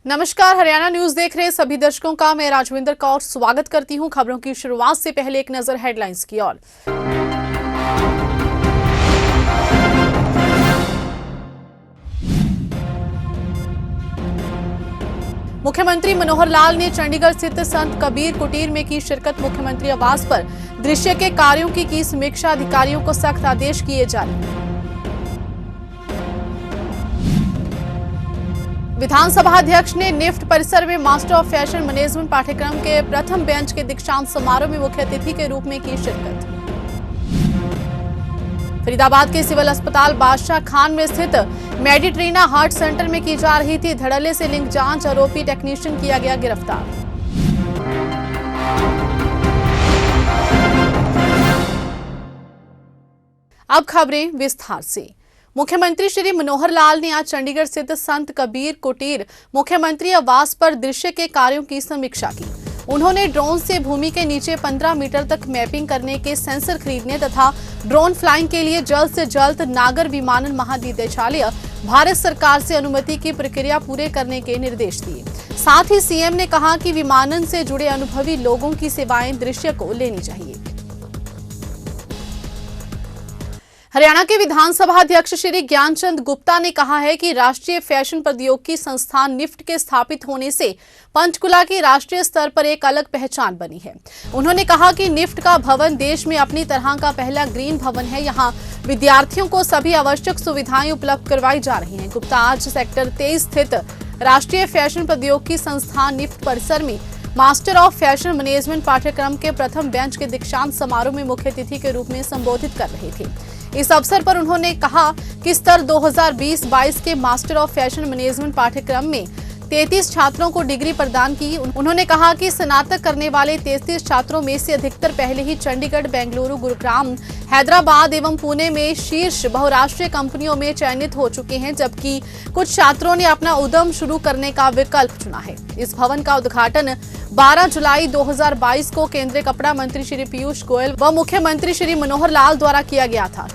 नमस्कार, हरियाणा न्यूज देख रहे सभी दर्शकों का मैं राजविंदर कौर स्वागत करती हूं। खबरों की शुरुआत से पहले एक नजर हेडलाइंस की ओर। मुख्यमंत्री मनोहर लाल ने चंडीगढ़ स्थित संत कबीर कुटीर में की शिरकत। मुख्यमंत्री आवास पर दृश्य के कार्यों की समीक्षा। अधिकारियों को सख्त आदेश किए जारी। विधानसभा अध्यक्ष ने निफ्ट परिसर में मास्टर ऑफ फैशन मैनेजमेंट पाठ्यक्रम के प्रथम बेंच के दीक्षांत समारोह में मुख्य अतिथि के रूप में की शिरकत। फरीदाबाद के सिविल अस्पताल बादशाह खान में स्थित मेडिट्रीना हार्ट सेंटर में की जा रही थी धड़ल्ले से लिंक जांच। आरोपी टेक्नीशियन किया गया गिरफ्तार। अब खबरें विस्तार से। मुख्यमंत्री श्री मनोहर लाल ने आज चंडीगढ़ स्थित संत कबीर कुटीर मुख्यमंत्री आवास पर दृश्य के कार्यों की समीक्षा की। उन्होंने ड्रोन से भूमि के नीचे 15 मीटर तक मैपिंग करने के सेंसर खरीदने तथा ड्रोन फ्लाइंग के लिए जल्द से जल्द नागर विमानन महानिदेशालय भारत सरकार से अनुमति की प्रक्रिया पूरे करने के निर्देश दिए। साथ ही सीएम ने कहा कि विमानन से जुड़े अनुभवी लोगों की सेवाएं दृश्य को लेनी चाहिए। हरियाणा के विधानसभा अध्यक्ष श्री ज्ञानचंद गुप्ता ने कहा है कि राष्ट्रीय फैशन प्रौद्योगिकी संस्थान निफ्ट के स्थापित होने से पंचकुला की राष्ट्रीय स्तर पर एक अलग पहचान बनी है। उन्होंने कहा कि निफ्ट का भवन देश में अपनी तरह का पहला ग्रीन भवन है। यहां विद्यार्थियों को सभी आवश्यक सुविधाएं उपलब्ध करवाई जा रही हैं। गुप्ता आज सेक्टर 23 स्थित राष्ट्रीय फैशन प्रौद्योगिकी संस्थान निफ्ट परिसर में मास्टर ऑफ फैशन मैनेजमेंट पाठ्यक्रम के प्रथम बेंच के दीक्षांत समारोह में मुख्य अतिथि के रूप में संबोधित कर रहे थे। इस अवसर पर उन्होंने कहा कि स्तर 2020-22 के मास्टर ऑफ फैशन मैनेजमेंट पाठ्यक्रम में 33 छात्रों को डिग्री प्रदान की। उन्होंने कहा कि स्नातक करने वाले 33 छात्रों में से अधिकतर पहले ही चंडीगढ़, बेंगलुरु, गुरुग्राम, हैदराबाद एवं पुणे में शीर्ष बहुराष्ट्रीय कंपनियों में चयनित हो चुके हैं, जबकि कुछ छात्रों ने अपना उद्यम शुरू करने का विकल्प चुना है। इस भवन का उद्घाटन 12 जुलाई 2022 को केंद्रीय कपड़ा मंत्री श्री पीयूष गोयल व मुख्यमंत्री श्री मनोहर लाल द्वारा किया गया था।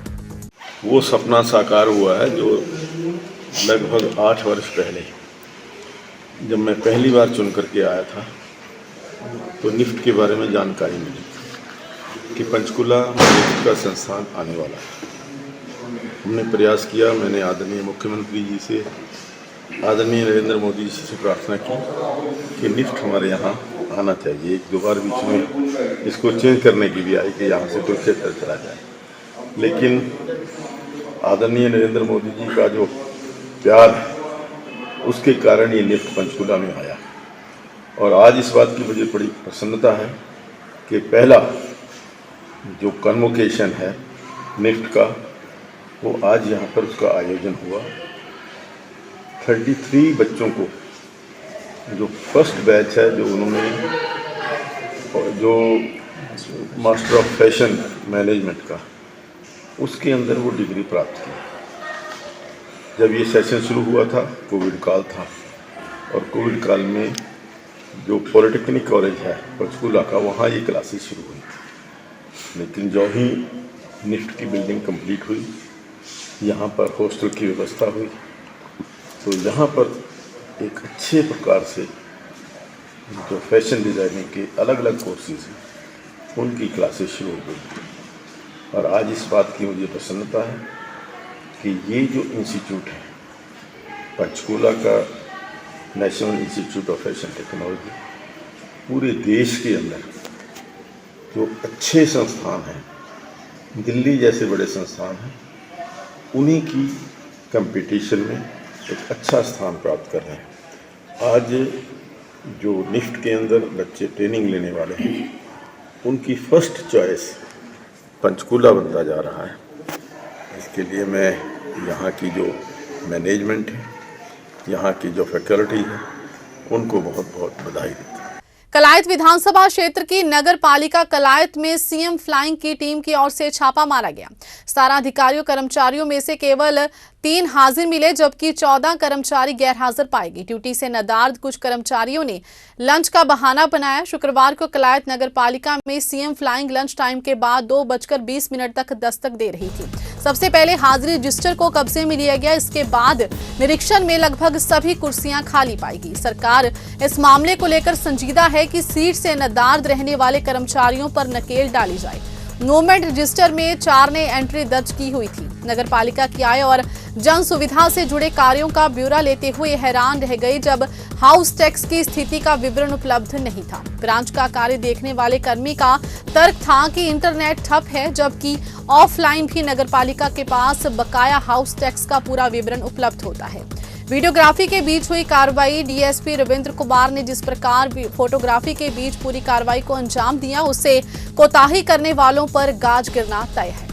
वो सपना साकार हुआ है जो लगभग 8 वर्ष पहले जब मैं पहली बार चुन करके आया था तो निफ्ट के बारे में जानकारी मिली कि पंचकुला में निफ्ट का संस्थान आने वाला है। हमने प्रयास किया। मैंने आदरणीय मुख्यमंत्री जी से, आदरणीय नरेंद्र मोदी जी से प्रार्थना की कि निफ्ट हमारे यहाँ आना चाहिए। 1-2 बार बीच में इसको चेंज करने की भी आई कि यहाँ से कोई क्षेत्र चला जाए, लेकिन आदरणीय नरेंद्र मोदी जी का जो प्यार है उसके कारण ये निफ्ट पंचकुला में आया। और आज इस बात की मुझे बड़ी प्रसन्नता है कि पहला जो कन्वोकेशन है निफ्ट का वो आज यहाँ पर उसका आयोजन हुआ। 33 बच्चों को जो फर्स्ट बैच है जो उन्होंने जो मास्टर ऑफ फैशन मैनेजमेंट का उसके अंदर वो डिग्री प्राप्त की। जब ये सेशन शुरू हुआ था कोविड काल था और कोविड काल में जो पॉलिटेक्निक कॉलेज है पंचकुला का वहाँ ये क्लासेस शुरू हुई थी। लेकिन जो ही निफ्ट की बिल्डिंग कंप्लीट हुई, यहाँ पर हॉस्टल की व्यवस्था हुई, तो यहाँ पर एक अच्छे प्रकार से जो फैशन डिज़ाइनिंग के अलग अलग कोर्सेज हैं उनकी क्लासेस शुरू हो गई। और आज इस बात की मुझे प्रसन्नता है कि ये जो इंस्टीट्यूट है पंचकुला का national institute of fashion technology, पूरे देश के अंदर जो अच्छे संस्थान हैं, दिल्ली जैसे बड़े संस्थान हैं, उन्हीं की कंपटीशन में एक अच्छा स्थान प्राप्त कर रहे हैं। आज जो निफ्ट के अंदर बच्चे ट्रेनिंग लेने वाले हैं उनकी फर्स्ट चॉइस पंचकुला बनता जा रहा है। इसके लिए मैं यहाँ की जो मैनेजमेंट है, यहाँ की जो फैकल्टी है, उनको बहुत बहुत बधाई देता हूँ। कलायत विधानसभा क्षेत्र की नगर पालिका कलायत में सीएम फ्लाइंग की टीम की ओर से छापा मारा गया। 17 अधिकारियों कर्मचारियों में से केवल 3 हाजिर मिले, जबकि 14 कर्मचारी गैर हाजिर पाए गए। ड्यूटी से नदार्द कुछ कर्मचारियों ने लंच का बहाना बनाया। शुक्रवार को कलायत नगर पालिका में सीएम फ्लाइंग लंच टाइम के बाद 2:20 तक दस्तक दे रही थी। सबसे पहले हाजिरी रजिस्टर को कब्जे में लिया गया। इसके बाद निरीक्षण में लगभग सभी कुर्सियां खाली पाई गई। सरकार इस मामले को लेकर संजीदा है कि सीट से नदारद रहने वाले कर्मचारियों पर नकेल डाली जाए। मूवमेंट रजिस्टर में 4 ने एंट्री दर्ज की हुई थी। नगर पालिका की आय और जन सुविधा से जुड़े कार्यों का ब्यौरा लेते हुए हैरान रह गए जब हाउस टैक्स की स्थिति का विवरण उपलब्ध नहीं था। ब्रांच का कार्य देखने वाले कर्मी का तर्क था कि इंटरनेट ठप है, जबकि ऑफलाइन भी नगर पालिका के पास बकाया हाउस टैक्स का पूरा विवरण उपलब्ध होता है। वीडियोग्राफी के बीच हुई कार्रवाई। डीएसपी रविंद्र कुमार ने जिस प्रकार फोटोग्राफी के बीच पूरी कार्रवाई को अंजाम दिया, उससे कोताही करने वालों पर गाज गिरना तय है।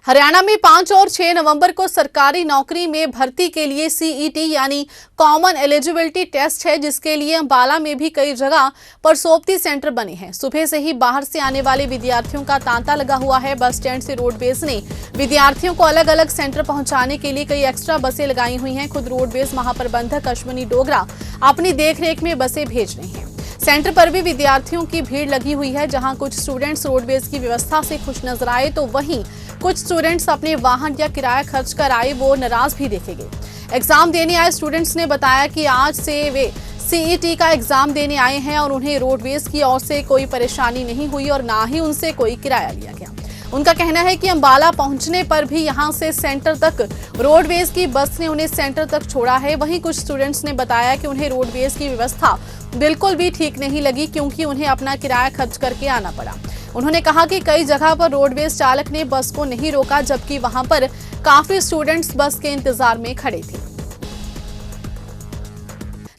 हरियाणा में 5 और 6 नवंबर को सरकारी नौकरी में भर्ती के लिए सीईटी यानी कॉमन एलिजिबिलिटी टेस्ट है, जिसके लिए अंबाला में भी कई जगह पर सोपती सेंटर बने हैं। सुबह से ही बाहर से आने वाले विद्यार्थियों का तांता लगा हुआ है। बस स्टैंड से रोडवेज ने विद्यार्थियों को अलग अलग सेंटर पहुंचाने के लिए कई एक्स्ट्रा बसें लगाई हुई हैं। खुद रोडवेज महाप्रबंधक अश्विनी डोगरा अपनी देखरेख में बसें भेज रहे हैं। सेंटर पर भी विद्यार्थियों की भीड़ लगी हुई है। जहां कुछ स्टूडेंट्स रोडवेज की व्यवस्था से खुश नजर आए, तो वहीं कुछ स्टूडेंट्स अपने वाहन या किराया खर्च कर आए वो नाराज भी देखे गए। एग्जाम देने आए स्टूडेंट्स ने बताया कि आज से वे सीईटी का एग्जाम देने आए हैं और उन्हें रोडवेज की ओर से कोई परेशानी नहीं हुई और ना ही उनसे कोई किराया लिया गया। उनका कहना है कि अंबाला पहुंचने पर भी यहां से सेंटर तक रोडवेज की बस ने उन्हें सेंटर तक छोड़ा है। वहीं कुछ स्टूडेंट्स ने बताया कि उन्हें रोडवेज की व्यवस्था बिल्कुल भी ठीक नहीं लगी, क्योंकि उन्हें अपना किराया खर्च करके आना पड़ा। उन्होंने कहा कि कई जगह पर रोडवेज चालक ने बस को नहीं रोका, जबकि वहां पर काफी स्टूडेंट्स बस के इंतजार में खड़े थे।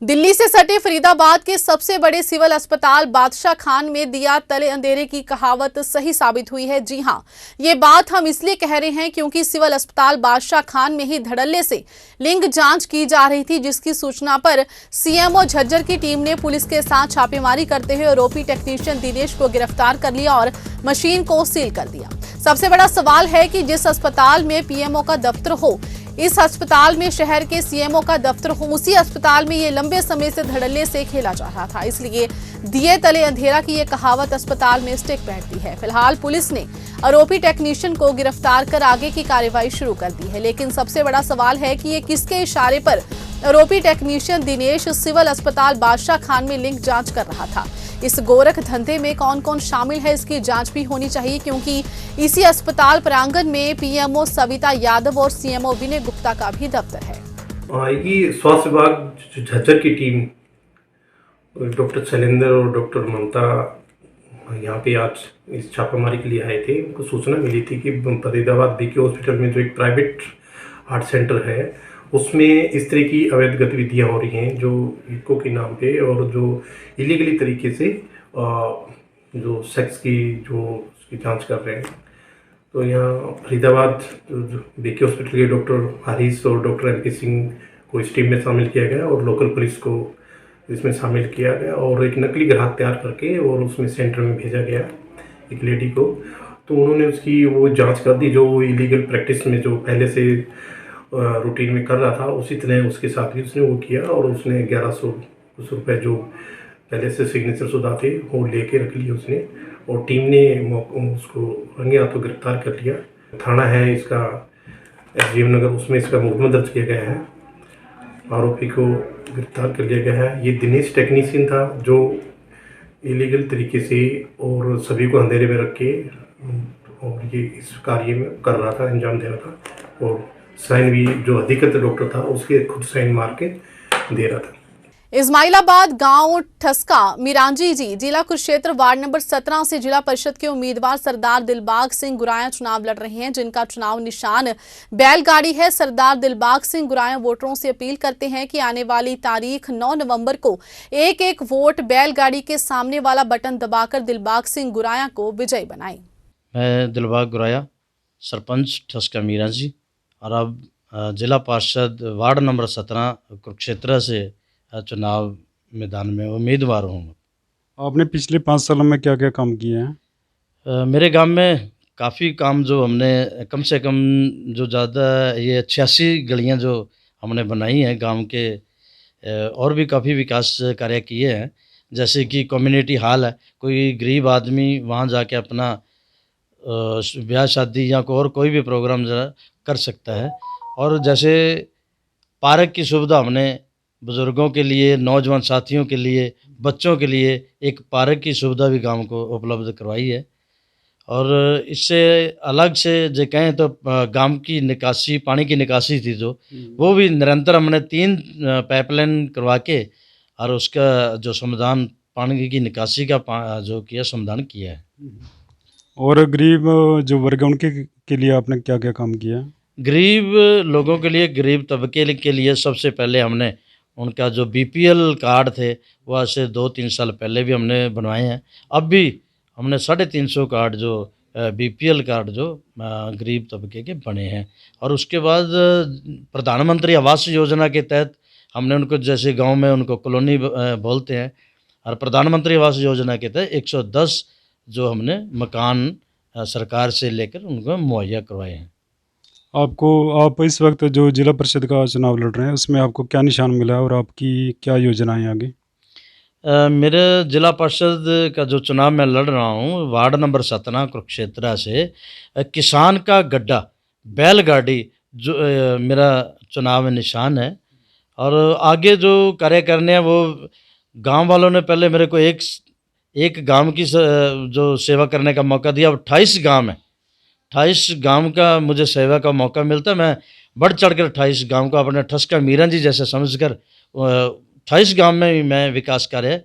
दिल्ली से सटे फरीदाबाद के सबसे बड़े सिविल अस्पताल बादशाह खान में दिया तले अंधेरे की कहावत सही साबित हुई है। जी हां, ये बात हम इसलिए कह रहे हैं क्योंकि सिविल अस्पताल बादशाह खान में ही धड़ल्ले से लिंग जांच की जा रही थी, जिसकी सूचना पर सीएमओ झज्जर की टीम ने पुलिस के साथ छापेमारी करते हुए आरोपी टेक्नीशियन दिनेश को गिरफ्तार कर लिया और मशीन को सील कर दिया। सबसे बड़ा सवाल है कि जिस अस्पताल में पीएमओ का दफ्तर हो, इस अस्पताल में शहर के सीएमओ का दफ्तर हो, उसी अस्पताल में ये लंबे समय से धड़ल्ले से खेला जा रहा था। इसलिए दिए तले अंधेरा की ये कहावत अस्पताल में स्टिक बैठती है। फिलहाल पुलिस ने आरोपी टेक्नीशियन को गिरफ्तार कर आगे की कार्रवाई शुरू कर दी है, लेकिन सबसे बड़ा सवाल है कि ये किसके इशारे पर आरोपी टेक्नीशियन दिनेश सिविल अस्पताल बादशाह खान में लिंक जांच कर रहा था। इस गोरख धंधे में कौन कौन शामिल है, इसकी जांच भी होनी चाहिए, क्योंकि इसी अस्पताल प्रांगण में पीएमओ सविता यादव और सीएमओ विनय गुप्ता का भी दफ्तर है। ये स्वास्थ्य विभाग झज्जर की टीम डॉक्टर शैलेंद्र और डॉक्टर ममता यहाँ पे आज इस छापामारी के लिए आए थे। उनको सूचना मिली थी कि फरीदाबाद बीके हॉस्पिटल में जो एक प्राइवेट हार्ट सेंटर है, उसमें इस तरह की अवैध गतिविधियाँ हो रही हैं जो इको के नाम पे, और जो इलीगली तरीके से जो सेक्स की जो उसकी जांच कर रहे हैं। तो यहाँ फरीदाबाद बीके हॉस्पिटल के डॉक्टर हारिस और डॉक्टर एम के सिंह को इस टीम में शामिल किया गया और लोकल पुलिस को इसमें शामिल किया गया और एक नकली ग्राहक तैयार करके और उसमें सेंटर में भेजा गया एक लेडी को। तो उन्होंने उसकी वो जांच कर दी, जो इलीगल प्रैक्टिस में जो पहले से रूटीन में कर रहा था, उसी तरह उसके साथ भी उसने वो किया और उसने 1100 कुछ रुपये जो पहले से सिग्नेचर शुदा थे वो लेके रख लिए उसने, और टीम ने उसको रंगे हाथों गिरफ्तार कर लिया। थाना है इसका SGM नगर, उसमें इसका मुकदमा दर्ज किया गया है, आरोपी को गिरफ्तार कर लिया गया है। ये दिनेश टेक्नीशियन था जो इलीगल तरीके से और सभी को अंधेरे में रख के और ये इस कार्य में कर रहा था, अंजाम दे रहा था, और साइन भी जो अधिकृत डॉक्टर था उसके खुद साइन मार के दे रहा था। इस्माइलाबाद गांव ठसका मिरांजी जी जिला कुरुक्षेत्र वार्ड नंबर 17 से जिला परिषद के उम्मीदवार सरदार दिलबाग सिंह गुराया चुनाव लड़ रहे हैं, जिनका चुनाव निशान बैलगाड़ी है। सरदार दिलबाग सिंह गुराया वोटरों से अपील करते हैं कि आने वाली तारीख 9 नवंबर को एक वोट बैलगाड़ी के सामने वाला बटन दबाकर दिलबाग सिंह गुराया को विजयी बनाएं। मैं दिलबाग गुराया, सरपंच ठसका मिरांजी, और अब जिला पार्षद वार्ड नंबर 17 कुरुक्षेत्र से चुनाव मैदान में उम्मीदवार हूँ। आपने पिछले 5 सालों में क्या क्या काम किए हैं? मेरे गांव में काफ़ी काम जो हमने कम से कम जो ज़्यादा ये 86 गलियां जो हमने बनाई हैं गांव के, और भी काफ़ी विकास कार्य किए हैं। जैसे कि कम्युनिटी हॉल है, कोई गरीब आदमी वहां जाके अपना ब्याह शादी या कोई भी प्रोग्राम जरा कर सकता है। और जैसे पार्क की सुविधा हमने बुज़ुर्गों के लिए, नौजवान साथियों के लिए, बच्चों के लिए एक पार्क की सुविधा भी गांव को उपलब्ध करवाई है। और इससे अलग से जो कहें तो गांव की निकासी, पानी की निकासी थी जो, वो भी निरंतर हमने 3 पाइपलाइन करवा के और उसका जो समाधान, पानी की निकासी का जो किया, समाधान किया है। और गरीब जो वर्ग है उनके के लिए आपने क्या क्या काम किया है? गरीब लोगों के लिए, गरीब तबके के लिए सबसे पहले हमने उनका जो बीपीएल कार्ड थे वो आज से 2-3 साल पहले भी हमने बनवाए हैं। अब भी हमने 350 कार्ड जो बीपीएल कार्ड जो गरीब तबके के बने हैं। और उसके बाद प्रधानमंत्री आवास योजना के तहत हमने उनको, जैसे गांव में उनको कॉलोनी बोलते हैं, और प्रधानमंत्री आवास योजना के तहत 110 जो हमने मकान सरकार से लेकर उनको मुहैया करवाए हैं। आप इस वक्त जो जिला परिषद का चुनाव लड़ रहे हैं उसमें आपको क्या निशान मिला है और आपकी क्या योजनाएं आगे? मेरे जिला परिषद का जो चुनाव मैं लड़ रहा हूँ, वार्ड नंबर 17 कुरुक्षेत्र से, किसान का गड्ढा बैलगाड़ी जो मेरा चुनाव में निशान है। और आगे जो कार्य करने हैं वो गांव वालों ने पहले मेरे को एक गांव की जो सेवा करने का मौका दिया। अब 28 गांव है, 28 गांव का मुझे सेवा का मौका मिलता। मैं बढ़ चढ़ कर 28 गांव को अपने ठस्का मीरा जी जैसे समझकर 28 गांव में मैं विकास कार्य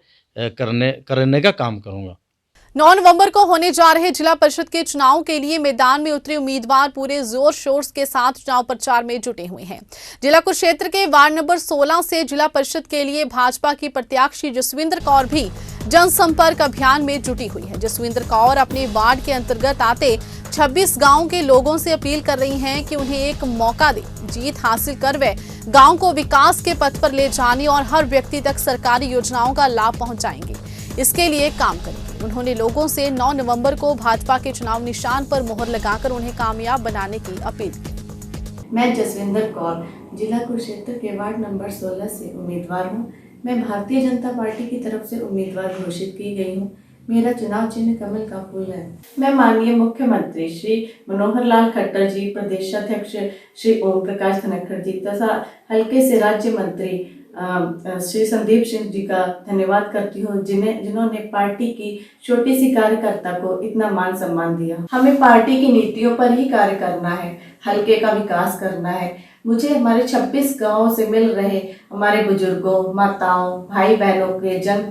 करने का काम करूंगा। 9 नवंबर को होने जा रहे जिला परिषद के चुनाव के लिए मैदान में उतरे उम्मीदवार पूरे जोर शोर के साथ चुनाव प्रचार में जुटे हुए हैं। जिला कुरुक्षेत्र के वार्ड नंबर 16 से जिला परिषद के लिए भाजपा की प्रत्याशी जसविंदर कौर भी जनसंपर्क अभियान में जुटी हुई है। जसविंदर कौर अपने वार्ड के अंतर्गत आते 26 गाँव के लोगों से अपील कर रही हैं कि उन्हें एक मौका दे, जीत हासिल कर वे गाँव को विकास के पथ पर ले जाने और हर व्यक्ति तक सरकारी योजनाओं का लाभ पहुंचाएंगे, इसके लिए काम करेंगे। उन्होंने लोगों से 9 नवंबर को भाजपा के चुनाव निशान पर मोहर लगाकर उन्हें कामयाब बनाने की अपील की। मैं जसविंदर कौर जिला कुरुक्षेत्र के वार्ड नंबर 16 से उम्मीदवार हूँ। मैं भारतीय जनता पार्टी की तरफ से उम्मीदवार घोषित की गई हूँ। मेरा चुनाव चिन्ह कमल का फूल है। मैं माननीय मुख्यमंत्री श्री मनोहर लाल खट्टर जी, प्रदेशाध्यक्ष श्री ओम प्रकाश धनखड़ जी तथा हल्के से राज्य मंत्री श्री संदीप सिंह जी का धन्यवाद करती हूँ, जिन्होंने पार्टी की छोटी सी कार्यकर्ता को इतना मान सम्मान दिया। हमें पार्टी की नीतियों पर ही कार्य करना है, हल्के का विकास करना है। मुझे हमारे 26 गांवों से मिल रहे हमारे बुजुर्गों, माताओं, भाई बहनों के जन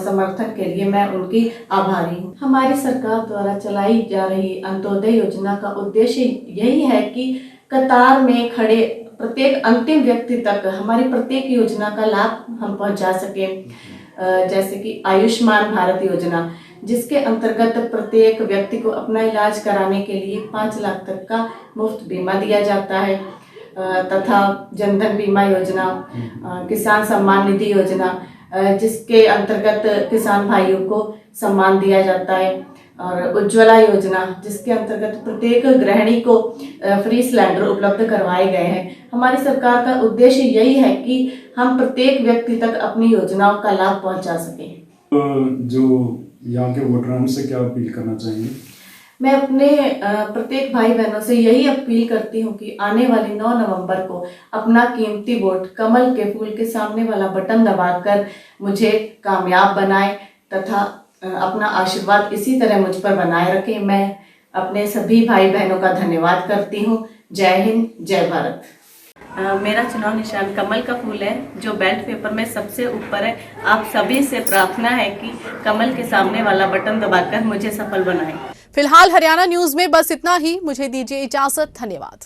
समर्थन के लिए मैं उनकी आभारी हूँ। हमारी सरकार द्वारा चलाई जा रही अंत्योदय योजना का उद्देश्य यही है कि कतार में खड़े प्रत्येक अंतिम व्यक्ति तक हमारी प्रत्येक योजना का लाभ हम पहुंचा सकें। जैसे कि आयुष्मान भारत योजना, जिसके अंतर्गत प्रत्येक व्यक्ति को अपना इलाज कराने के लिए 5 लाख तक का मुफ्त बीमा दिया जाता है, तथा जनधन बीमा योजना, किसान सम्मान निधि योजना, जिसके अंतर्गत किसान भाइयों को सम्मान दिया जाता है, और उज्ज्वला योजना, जिसके अंतर्गत प्रत्येक गृहिणी को फ्री सिलेंडर उपलब्ध करवाए गए हैं। हमारी सरकार का उद्देश्य यही है कि हम प्रत्येक व्यक्ति तक अपनी योजनाओं का लाभ पहुंचा सकें। जो यहाँ के वोटर हैं उनसे क्या अपील करना चाहिए? मैं अपने प्रत्येक भाई बहनों से यही अपील करती हूँ कि आने वाली 9 नवंबर को अपना कीमती वोट कमल के फूल के सामने वाला बटन दबाकर मुझे कामयाब बनाएं तथा अपना आशीर्वाद इसी तरह मुझ पर बनाए रखें। मैं अपने सभी भाई बहनों का धन्यवाद करती हूँ। जय हिंद, जय भारत। मेरा चुनाव निशान कमल का फूल है, जो बैलेट पेपर में सबसे ऊपर है। आप सभी से प्रार्थना है कि कमल के सामने वाला बटन दबाकर मुझे सफल बनाएं। फिलहाल हरियाणा न्यूज में बस इतना ही। मुझे दीजिए इजाजत। धन्यवाद।